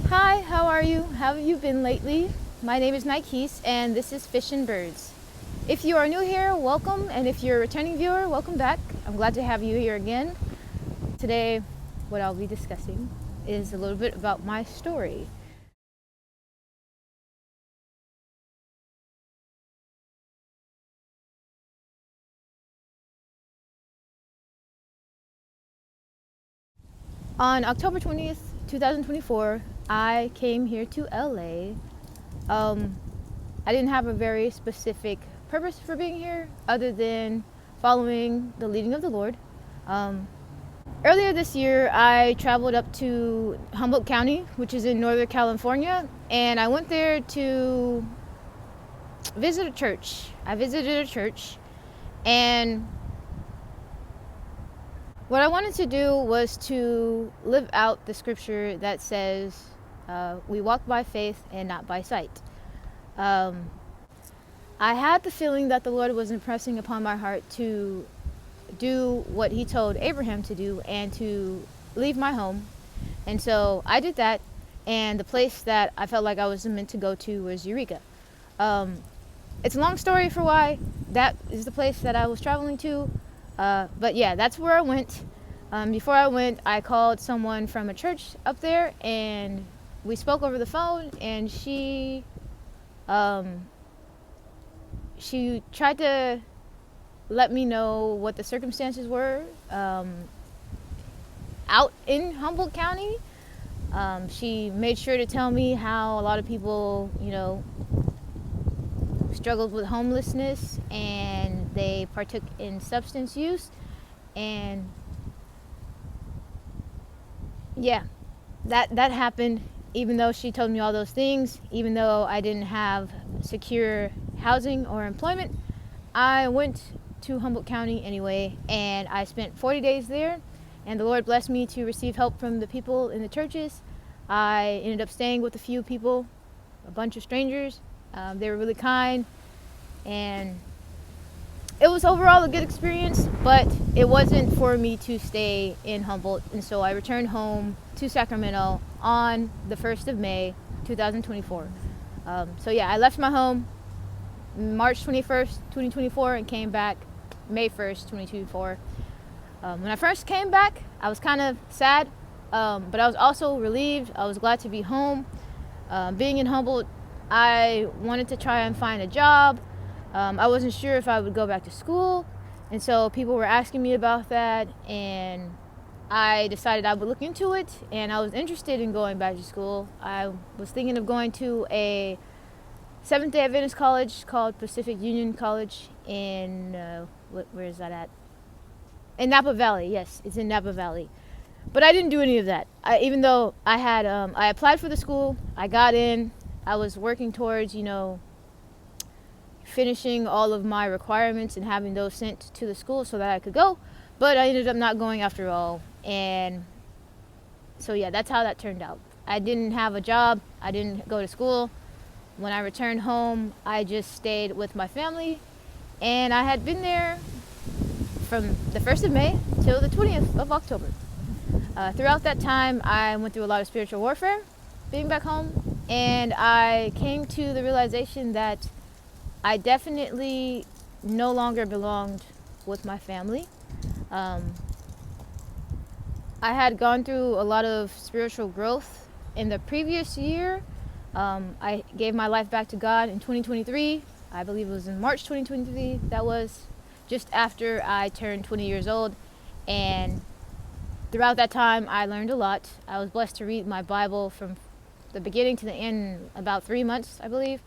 Hi, how are you? How have you been lately? My name is Nyquis, and this is Fish&Birds. If you are new here, welcome, and if you're a returning viewer, welcome back. I'm glad to have you here again. Today, what I'll be discussing is a little bit about my story. On October 20th, 2024, I came here to LA. I didn't have a very specific purpose for being here other than following the leading of the Lord. Earlier this year, I traveled up to Humboldt County, which is in Northern California, and I went there to visit a church. I visited a church, and what I wanted to do was to live out the scripture that says, we walk by faith and not by sight. I had the feeling that the Lord was impressing upon my heart to do what he told Abraham to do and to leave my home. And so I did that, and the place that I felt like I was meant to go to was Eureka. It's a long story for why that is the place that I was traveling to, but yeah, that's where I went. Before I went, I called someone from a church up there, and we spoke over the phone, and she tried to let me know what the circumstances were out in Humboldt County. She made sure to tell me how a lot of people, struggled with homelessness and they partook in substance use. And yeah, that happened. Even though she told me all those things, even though I didn't have secure housing or employment, I went to Humboldt County anyway, and I spent 40 days there, and the Lord blessed me to receive help from the people in the churches. I ended up staying with a few people, a bunch of strangers. They were really kind, and it was overall a good experience, but it wasn't for me to stay in Humboldt, and so I returned home to Sacramento on the 1st of May, 2024. So yeah, I left my home March 21st, 2024, and came back May 1st, 2024. When I first came back, I was kind of sad, but I was also relieved. I was glad to be home. Being in Humboldt, I wanted to try and find a job. I wasn't sure if I would go back to school, and so people were asking me about that, and I decided I would look into it, and I was interested in going back to school. I was thinking of going to a Seventh-day Adventist college called Pacific Union College in, where is that at? In Napa Valley, yes, it's in Napa Valley. But I didn't do any of that. Even though I had, I applied for the school, I got in, I was working towards, finishing all of my requirements and having those sent to the school so that I could go, but I ended up not going after all. And so yeah, that's how that turned out. I didn't have a job, I didn't go to school. When I returned home, I just stayed with my family, and I had been there from the 1st of May till the 20th of October. Throughout that time, I went through a lot of spiritual warfare being back home, and I came to the realization that I definitely no longer belonged with my family. I had gone through a lot of spiritual growth in the previous year. I gave my life back to God in 2023. I believe it was in March 2023. That was just after I turned 20 years old. And throughout that time, I learned a lot. I was blessed to read my Bible from the beginning to the end in about 3 months, I believe.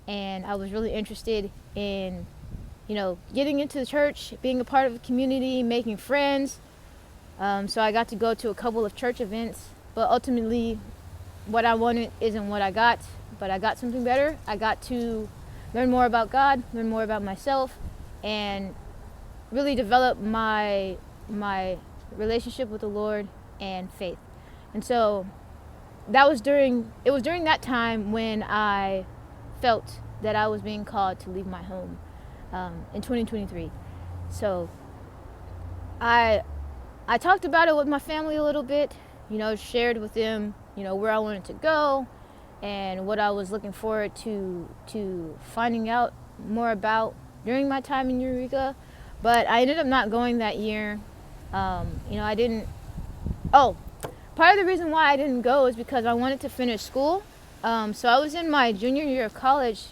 And I was really interested in, getting into the church, being a part of the community, making friends. So I got to go to a couple of church events, but ultimately what I wanted isn't what I got, but I got something better. I got to learn more about God, learn more about myself, and really develop my relationship with the Lord and faith. And so it was during that time when I felt that I was being called to leave my home in 2023. So I talked about it with my family a little bit, shared with them where I wanted to go and what I was looking forward to finding out more about during my time in Eureka. But I ended up not going that year. I didn't. Oh, part of the reason why I didn't go is because I wanted to finish school. So I was in my junior year of college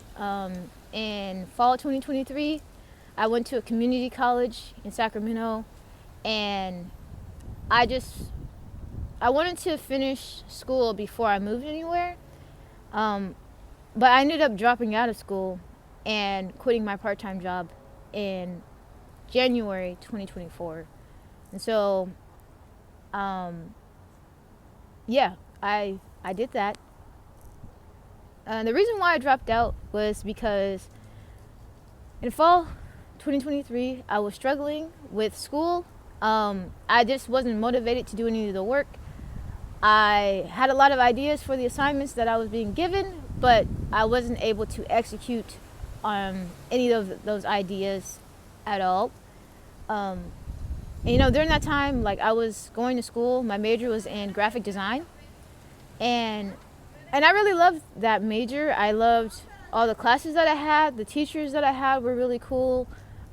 in fall 2023. I went to a community college in Sacramento, and I wanted to finish school before I moved anywhere. But I ended up dropping out of school and quitting my part-time job in January 2024. And so, I did that. The reason why I dropped out was because in fall 2023, I was struggling with school. I just wasn't motivated to do any of the work. I had a lot of ideas for the assignments that I was being given, but I wasn't able to execute on any of those ideas at all. During that time, like, I was going to school. My major was in graphic design, and I really loved that major. I loved all the classes that I had. The teachers that I had were really cool.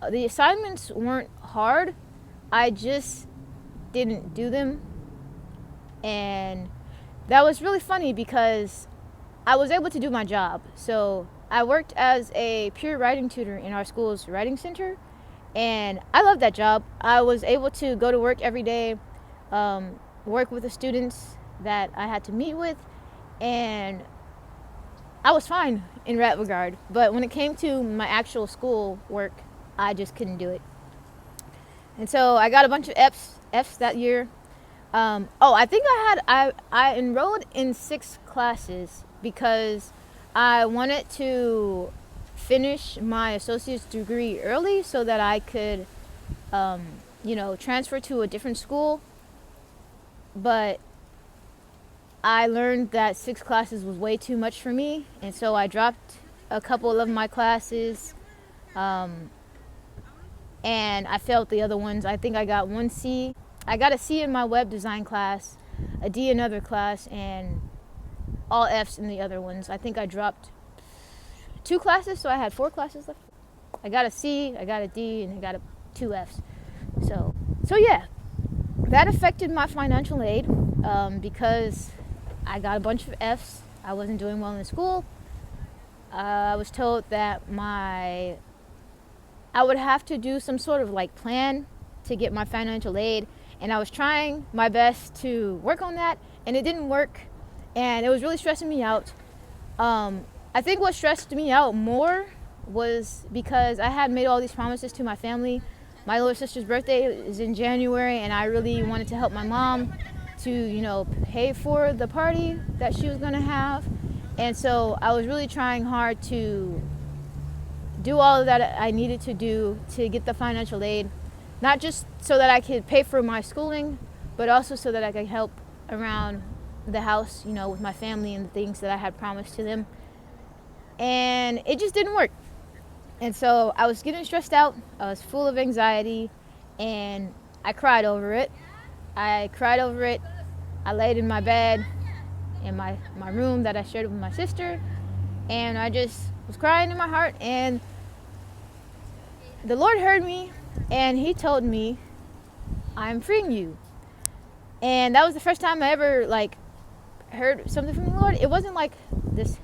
The assignments weren't hard. I just didn't do them. And that was really funny because I was able to do my job. So I worked as a peer writing tutor in our school's writing center, and I loved that job. I was able to go to work every day, work with the students that I had to meet with, and I was fine in that regard. But when it came to my actual school work, I just couldn't do it. And so I got a bunch of F's that year. I think I enrolled in 6 classes because I wanted to finish my associate's degree early so that I could, transfer to a different school. But I learned that 6 classes was way too much for me, and so I dropped a couple of my classes, and I failed the other ones. I think I got 1 C. I got a C in my web design class, a D in another class, and all F's in the other ones. I think I dropped 2 classes, so I had 4 classes left. I got a C, I got a D, and I got 2 F's. So yeah, that affected my financial aid because I got a bunch of F's. I wasn't doing well in school. I was told that I would have to do some sort of like plan to get my financial aid, and I was trying my best to work on that, and it didn't work, and it was really stressing me out. I think what stressed me out more was because I had made all these promises to my family. My little sister's birthday is in January, and I really wanted to help my mom to, pay for the party that she was going to have. And so I was really trying hard to do all of that I needed to do to get the financial aid, not just so that I could pay for my schooling, but also so that I could help around the house, with my family and the things that I had promised to them. And it just didn't work. And so I was getting stressed out. I was full of anxiety, and I cried over it. I laid in my bed in my room that I shared with my sister, and I just was crying in my heart, and the Lord heard me, and he told me, I'm freeing you. And that was the first time I ever heard something from the Lord. It wasn't like this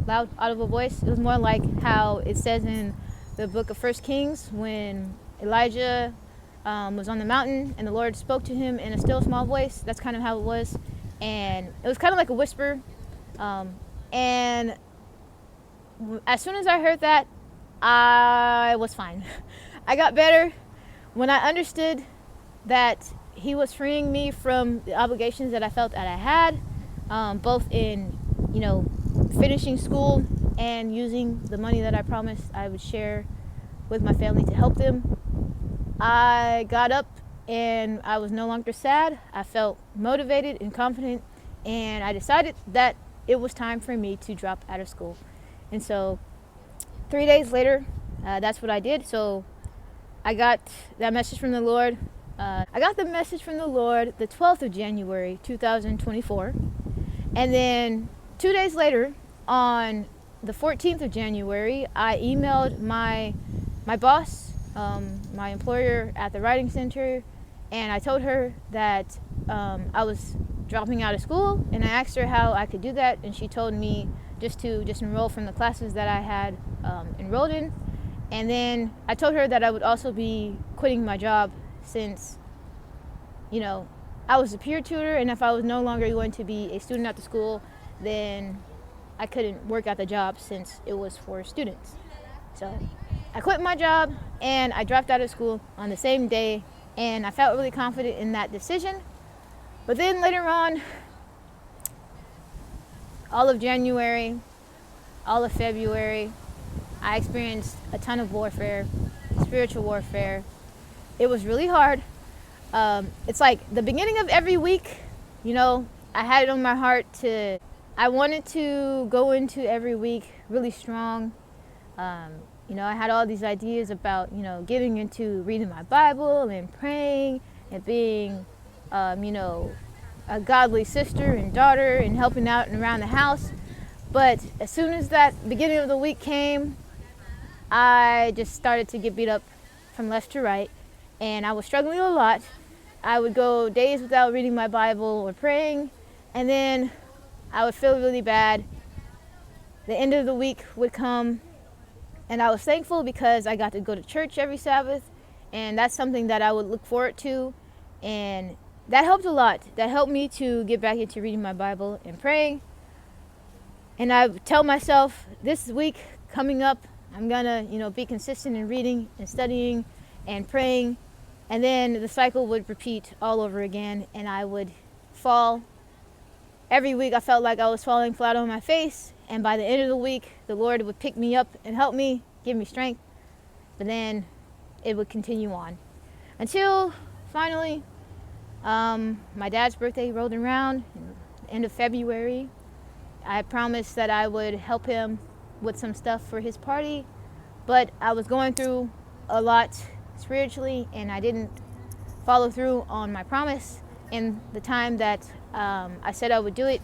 loud audible voice. It was more like how it says in the book of 1 Kings when Elijah was on the mountain and the Lord spoke to him in a still small voice. That's kind of how it was. And it was kind of like a whisper. And as soon as I heard that, I was fine. I got better when I understood that he was freeing me from the obligations that I felt that I had, both in, finishing school and using the money that I promised I would share with my family to help them. I got up and I was no longer sad. I felt motivated and confident, and I decided that it was time for me to drop out of school. And so 3 days later, that's what I did. So I got that message from the Lord. I got the message from the Lord the 12th of January, 2024. And then 2 days later, on the 14th of January, I emailed my boss, my employer at the writing center, and I told her that I was dropping out of school, and I asked her how I could do that, and she told me just to enroll from the classes that I had enrolled in. And then I told her that I would also be quitting my job since, I was a peer tutor, and if I was no longer going to be a student at the school, then I couldn't work at the job since it was for students. So I quit my job and I dropped out of school on the same day, and I felt really confident in that decision. But then later on, all of January, all of February, I experienced a ton of warfare, spiritual warfare. It was really hard. It's like the beginning of every week, I had it on my heart I wanted to go into every week really strong. I had all these ideas about, getting into reading my Bible and praying and being, a godly sister and daughter and helping out and around the house. But as soon as that beginning of the week came, I just started to get beat up from left to right, and I was struggling a lot. I would go days without reading my Bible or praying, and then I would feel really bad. The end of the week would come, and I was thankful because I got to go to church every Sabbath, and that's something that I would look forward to, and that helped a lot. That helped me to get back into reading my Bible and praying. And I tell myself, this week coming up, I'm gonna, be consistent in reading and studying and praying. And then the cycle would repeat all over again, and I would fall. Every week I felt like I was falling flat on my face, and by the end of the week, the Lord would pick me up and help me, give me strength. But then it would continue on until finally my dad's birthday rolled around, end of February. I promised that I would help him with some stuff for his party, but I was going through a lot spiritually, and I didn't follow through on my promise in the time that I said I would do it,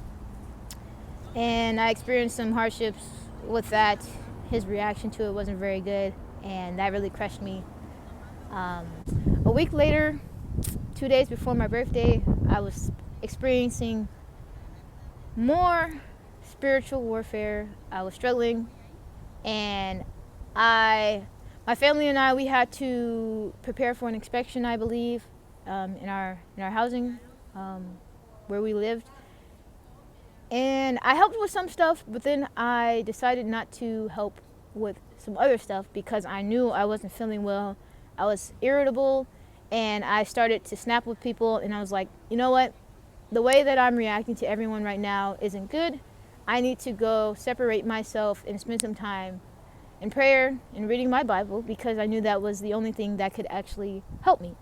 and I experienced some hardships with that. His reaction to it wasn't very good, and that really crushed me. A week later, 2 days before my birthday, I was experiencing more spiritual warfare. I was struggling, and my family and I, we had to prepare for an inspection, I believe, in our housing where we lived. And I helped with some stuff, but then I decided not to help with some other stuff because I knew I wasn't feeling well. I was irritable, and I started to snap with people, and I was like, you know what? The way that I'm reacting to everyone right now isn't good. I need to go separate myself and spend some time in prayer and reading my Bible, because I knew that was the only thing that could actually help me.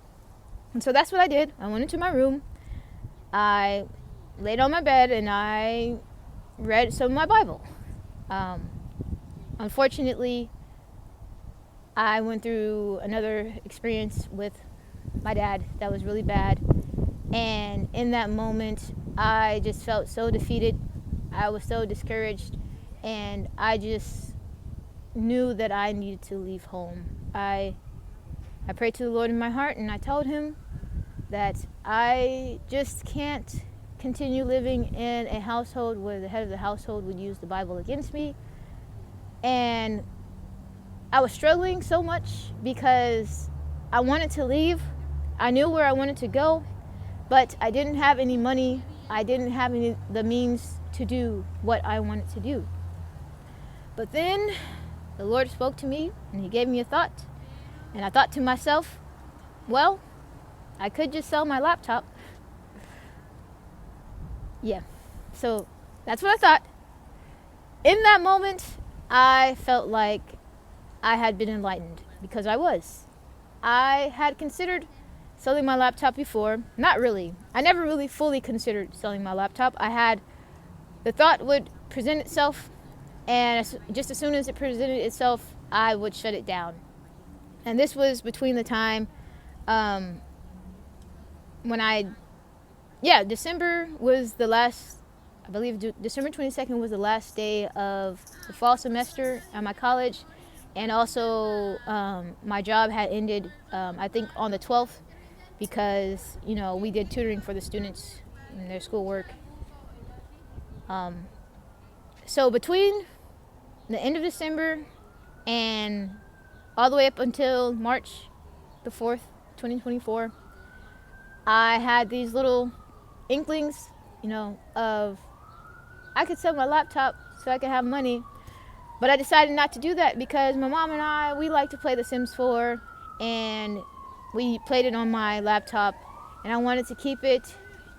And so that's what I did. I went into my room. I laid on my bed and I read some of my Bible. Unfortunately, I went through another experience with my dad that was really bad. And in that moment, I just felt so defeated. I was so discouraged, and I just knew that I needed to leave home. I prayed to the Lord in my heart, and I told him that I just can't continue living in a household where the head of the household would use the Bible against me. And I was struggling so much because I wanted to leave. I knew where I wanted to go, but I didn't have any money. I didn't have the means to do what I wanted to do. But then the Lord spoke to me, and he gave me a thought. And I thought to myself, well, I could just sell my laptop. Yeah, so that's what I thought. In that moment, I felt like I had been enlightened, because I was. I had considered selling my laptop before. Not really. I never really fully considered selling my laptop. The thought would present itself, and just as soon as it presented itself, I would shut it down. And this was between the time when December was the last I believe December 22nd was the last day of the fall semester at my college. And also, my job had ended, I think, on the 12th because, we did tutoring for the students in their schoolwork. So between the end of December and all the way up until March the 4th, 2024, I had these little inklings, of I could sell my laptop so I could have money. But I decided not to do that because my mom and I, we like to play The Sims 4, and we played it on my laptop, and I wanted to keep it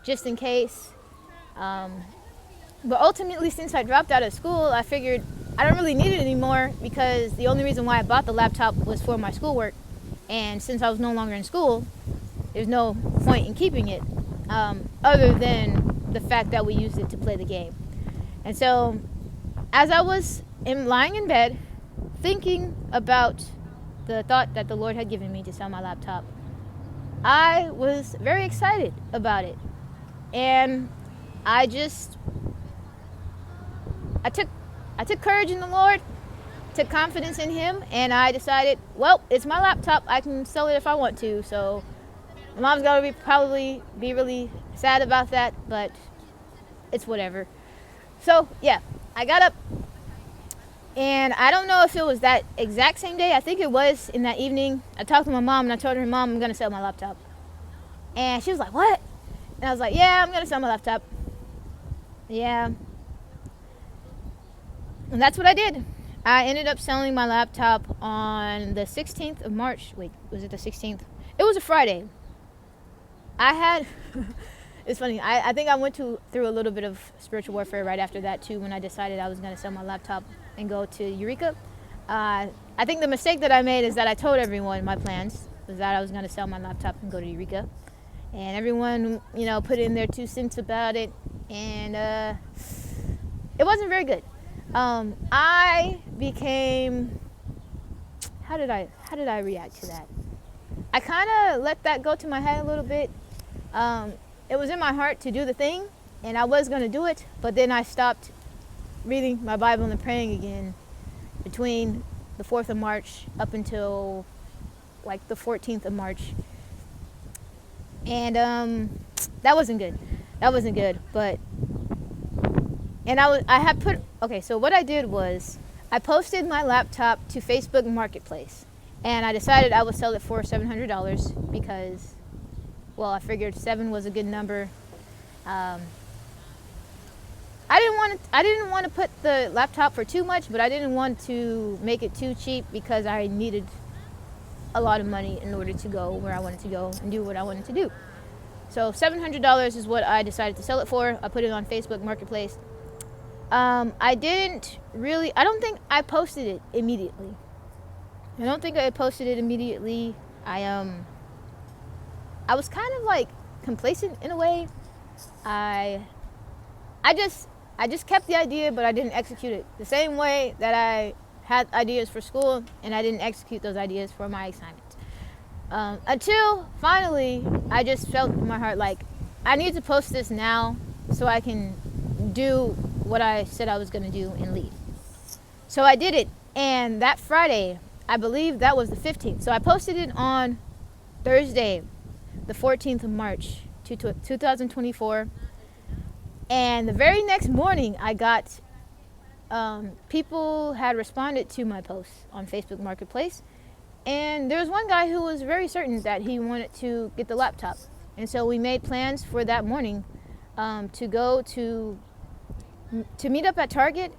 just in case. But ultimately, since I dropped out of school, I figured I don't really need it anymore because the only reason why I bought the laptop was for my schoolwork. And since I was no longer in school, there's no point in keeping it other than the fact that we used it to play the game. And so as I was lying in bed thinking about the thought that the Lord had given me to sell my laptop, I was very excited about it. And I took courage in the Lord, took confidence in Him, and I decided, well, it's my laptop. I can sell it if I want to. So my mom's gonna probably be really sad about that, but it's whatever. So yeah, I got up, and I don't know if it was that exact same day. I think it was in that evening. I talked to my mom, and I told her, Mom, I'm gonna sell my laptop. And she was like, what? And I was like, yeah, I'm gonna sell my laptop. Yeah. And that's what I did. I ended up selling my laptop on the 16th of March. Wait, was it the 16th? It was a Friday. It's funny, I think I went through a little bit of spiritual warfare right after that too, when I decided I was going to sell my laptop and go to Eureka. I think the mistake that I made is that I told everyone my plans was that I was going to sell my laptop and go to Eureka. And everyone, put in their 2 cents about it, and it wasn't very good. I became, how did I react to that? I kind of let that go to my head a little bit. It was in my heart to do the thing, and I was going to do it, but then I stopped reading my Bible and praying again between the 4th of March up until like the 14th of March. And that wasn't good. But so what I did was I posted my laptop to Facebook Marketplace, and I decided I would sell it for $700 because, well, I figured 7 was a good number. I didn't want to put the laptop for too much, but I didn't want to make it too cheap because I needed a lot of money in order to go where I wanted to go and do what I wanted to do. So $700 is what I decided to sell it for. I put it on Facebook Marketplace. I don't think I posted it immediately. I was kind of like complacent in a way. I just kept the idea, but I didn't execute it. The same way that I had ideas for school and I didn't execute those ideas for my assignments. Until finally, I just felt in my heart like I need to post this now so I can do what I said I was going to do and leave. So I did it, and that Friday, I believe that was the 15th. So I posted it on Thursday, the 14th of March, 2024. And the very next morning, I got people had responded to my posts on Facebook Marketplace. And there was one guy who was very certain that he wanted to get the laptop. And so we made plans for that morning to go to meet up at Target.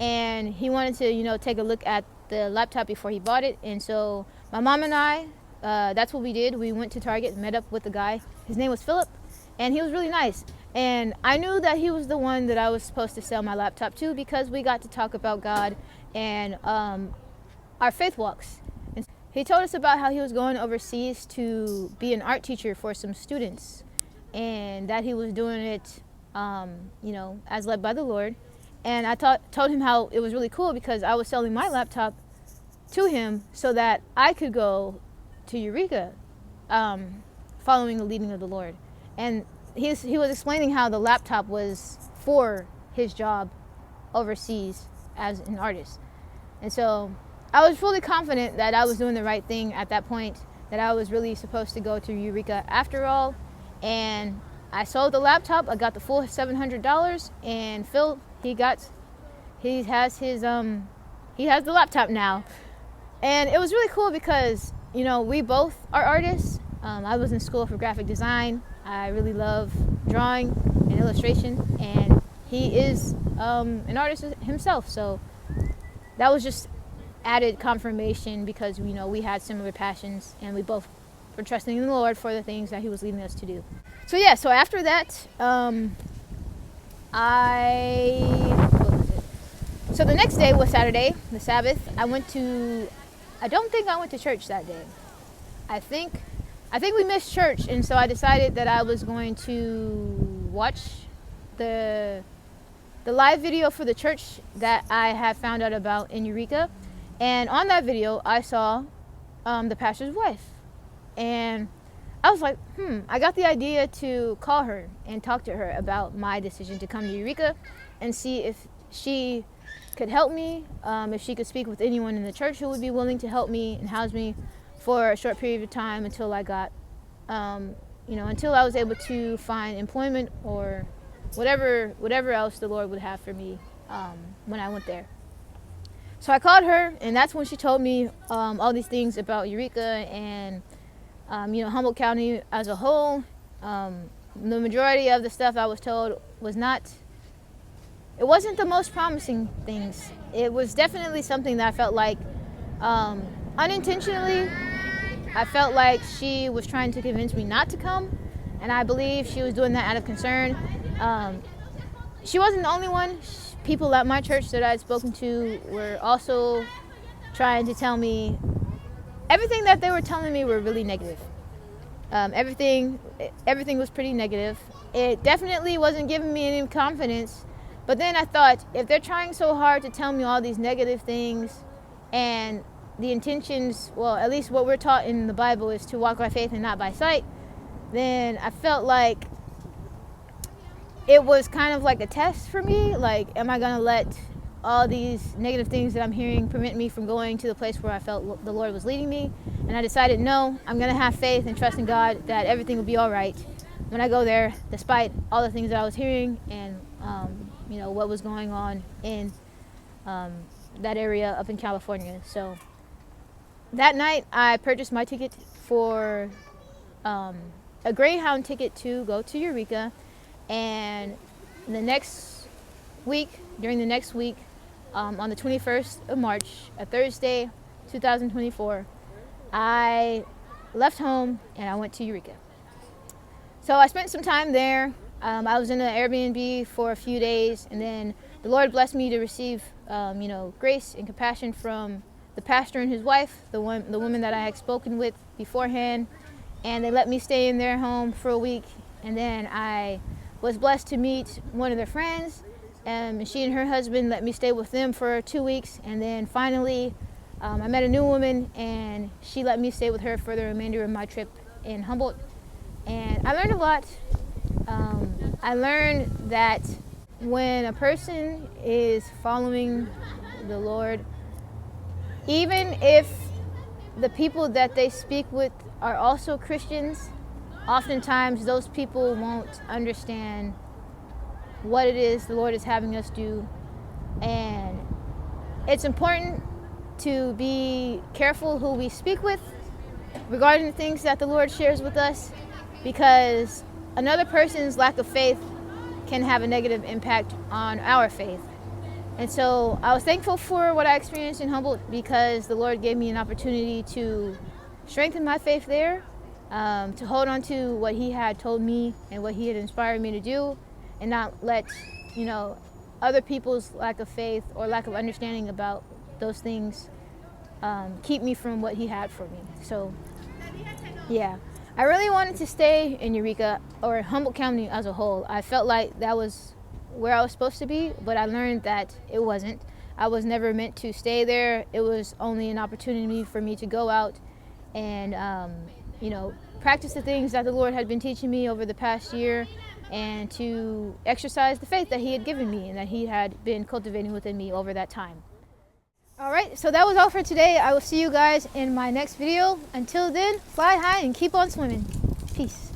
And he wanted to, take a look at the laptop before he bought it. And so my mom and I, that's what we did. We went to Target and met up with the guy. His name was Philip, and he was really nice. And I knew that he was the one that I was supposed to sell my laptop to because we got to talk about God and our faith walks. And he told us about how he was going overseas to be an art teacher for some students, and that he was doing it, as led by the Lord. And I told him how it was really cool because I was selling my laptop to him so that I could go to Eureka, following the leading of the Lord. And he was explaining how the laptop was for his job overseas as an artist. And so I was fully confident that I was doing the right thing at that point, that I was really supposed to go to Eureka after all. And I sold the laptop. I got the full $700, and Phil, he has the laptop now. And it was really cool because, we both are artists. I was in school for graphic design. I really love drawing and illustration, and he is an artist himself. So that was just added confirmation because, we had similar passions, and we both were trusting in the Lord for the things that he was leading us to do. So yeah, so after that, So the next day was Saturday, the Sabbath. I don't think I went to church that day. I think we missed church, and so I decided that I was going to watch the live video for the church that I had found out about in Eureka. And on that video, I saw the pastor's wife. And I was like, I got the idea to call her and talk to her about my decision to come to Eureka and see if she could help me, if she could speak with anyone in the church who would be willing to help me and house me for a short period of time until I got, until I was able to find employment or whatever else the Lord would have for me when I went there. So I called her, and that's when she told me all these things about Eureka and, Humboldt County as a whole. The majority of the stuff I was told it wasn't the most promising things. It was definitely something that I felt like, unintentionally, I felt like she was trying to convince me not to come, and I believe she was doing that out of concern. She wasn't the only one. People at my church that I had spoken to were also trying to tell me everything that they were telling me were really negative. Everything was pretty negative. It definitely wasn't giving me any confidence. But then I thought, if they're trying so hard to tell me all these negative things, and the intentions, well, at least what we're taught in the Bible is to walk by faith and not by sight, then I felt like it was kind of like a test for me. Like, am I going to let all these negative things that I'm hearing prevent me from going to the place where I felt the Lord was leading me? And I decided, no, I'm going to have faith and trust in God that everything will be all right when I go there, despite all the things that I was hearing and, what was going on in that area up in California. So that night I purchased my ticket for a Greyhound ticket to go to Eureka. And during the next week, on the 21st of March, a Thursday, 2024, I left home and I went to Eureka. So I spent some time there. I was in an Airbnb for a few days, and then the Lord blessed me to receive, grace and compassion from the pastor and his wife, the woman that I had spoken with beforehand, and they let me stay in their home for a week. And then I was blessed to meet one of their friends, and she and her husband let me stay with them for 2 weeks. And then finally, I met a new woman, and she let me stay with her for the remainder of my trip in Humboldt. And I learned a lot. I learned that when a person is following the Lord, even if the people that they speak with are also Christians, oftentimes those people won't understand what it is the Lord is having us do. And it's important to be careful who we speak with regarding the things that the Lord shares with us, because another person's lack of faith can have a negative impact on our faith. And so I was thankful for what I experienced in Humboldt, because the Lord gave me an opportunity to strengthen my faith there, to hold on to what He had told me and what He had inspired me to do, and not let, other people's lack of faith or lack of understanding about those things keep me from what He had for me. So, yeah. I really wanted to stay in Eureka, or Humboldt County as a whole. I felt like that was where I was supposed to be, but I learned that it wasn't. I was never meant to stay there. It was only an opportunity for me to go out and, practice the things that the Lord had been teaching me over the past year, and to exercise the faith that he had given me and that he had been cultivating within me over that time. All right, so that was all for today. I will see you guys in my next video. Until then, fly high and keep on swimming. Peace.